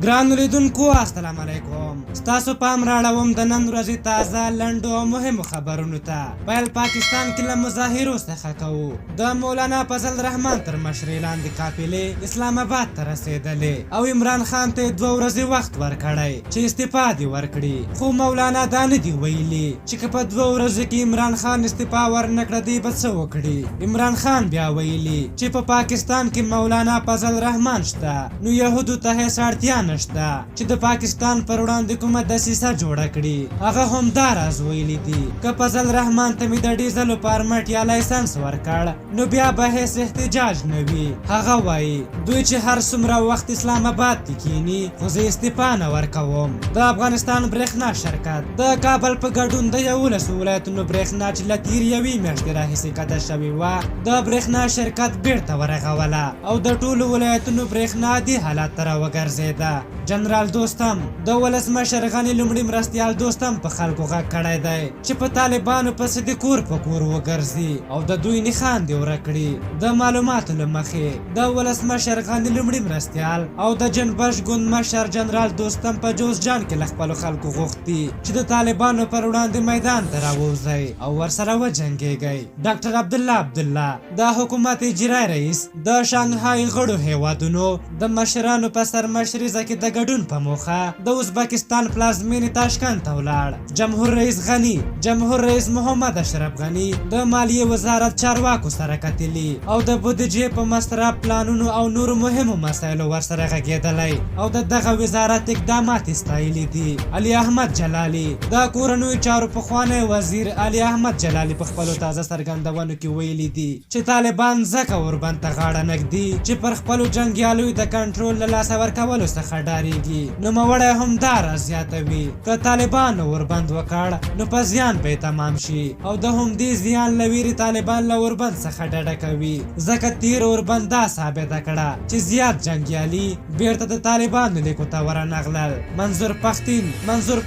ګرانو لیدونکو السلام علیکم. ستاسو پام راړوم د نن ورځې تازه لنډو او مهمو خبرونو ته. پیل پاکستان کې له مظاهرو څخه کوو. د مولانا فضل الرحمن تر مشرۍ لاندې قافلې اسلام آباد ته رسېدلې او عمران خان ته 2 ورځې وخت ورکړی چې استعفا دې ورکړي، خو مولانا دا نه دي ویلي چې که په 2 ورځو کې عمران خان استعفا ورنکړه دی به څه وکړي. عمران خان بیا ویلي چې په پاکستان کې مولانا فضل الرحمن شته، نو یهودو ته هیڅ اړتیا نشته چې د پاکستان پر وړاندې کومه دسیسه جوړه کړي. هغه هم دا راز ویلي دي که فضل الرحمن ته مې د ډیزلو پارمټ یا لایسنس ورکړ نو بیا به هیڅ احتجاج نه وي. هغه وایي دوی چې هر څومره وخت اسلام آباد کې کینی خو زه استعفا نه ورکوم. د افغانستان برېښنا شرکت د کابل په ګډون د 11 ولایتونو برېښنا چې له تېرې یوې میاشتې راهیسې قطع شوې وه د برېښنا شرکت بیرته ورغوله او د ټولو ولایتونو برېښنا دې حالات ته راوګرځېده. جنرال دوستم د ولسمشر غني لومړي مرستیال دوستم په خلکو غږ کړی دی چې په طالبانو پسې د کور په کور وګرځي او د دوی نښان دې ورک کړي. د معلوماتو له مخې د ولسمشر غني لومړي مرستیال او د جنبش ګوند مشر جنرال دوستم په جوزجان کې له خپلو خلکو غوښتي چې د طالبانو پر وړاندې میدان ته راووځئ او ورسره وجنګېږئ. ډاکټر عبدالله د حکومت اجرایي رئیس د شانګهای غړو هیوادونو د مشرانو په سرمشریزه کې د ګډون په موخه د ازبکستان پلازمینې تاشکند ته ولاړ. جمهور رئیس غني، جمهور رئیس محمد اشرف غني د مالیې وزارت چارواکو سره کتلي او د بودیجې په مصرف پلانونو او نورو مهمو مسایلو ورسره غږېدلی او د دغه وزارت اقدامات ستایلي دي. علي احمد جلالي د کورنیو چارو پخوانی وزیر علي احمد جلالي په خپلو تازه څرګندونو کې ویلي دي چې طالبان ځکه اوربند ته غاړه نږدي چې پر خپلو جنګیالیو د کنټرول له لاسه ورکولو څخه ډارېږي. نوموړی هم دا راز زیاتوي که طالبانو اوربند وکړ نو په زیان به تمام شي او د همدې زیان له ویرې طالبان له اوربند څخه ډډه کوي، ځکه تیر اوربند دا ثابته کړه چې زیات جنګیالي بیرته د طالبانو لیکو ته ورنغلل. منظور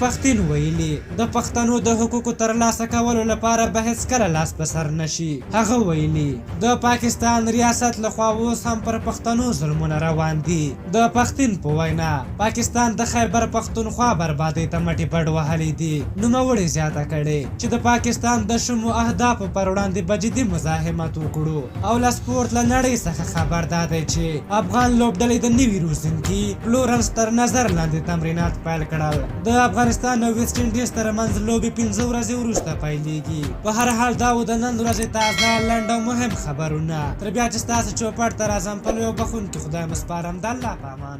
پښتین ویلي د پښتنو د حقوقو ترلاسه کولو لپاره به هیڅکله لاس په سر نشي. هغه ویلي د پاکستان ریاست لخوا اوس هم پر پښتنو ظلمونه روان دي. د پښتین په وینا پاکستان د خیبر پښتونخوا بربادۍ ته مټې بډ وهلې دي. نوموړي زیاته کړې چې د پاکستان د شومو اهدافو پر وړاندې به جدي مزاحمت وکړو او له سپورټ له نړۍ څخه خبر دی چې افغان لوبډلې د نوي روزونکي فلورنس تر نظر لاندې تمرینات پیل کړل. د افغانستان او ویسټ انډیز ترمنځ لوبې 15 ورځې وروسته پیلېږي. په هر حال دا و د نن ورځې تازه لنډ او مهم خبرونه. تر بیا چې ستاسو چوپړ ته راځم په لوی او بخونکي خدای مو سپارم. د الله په امان.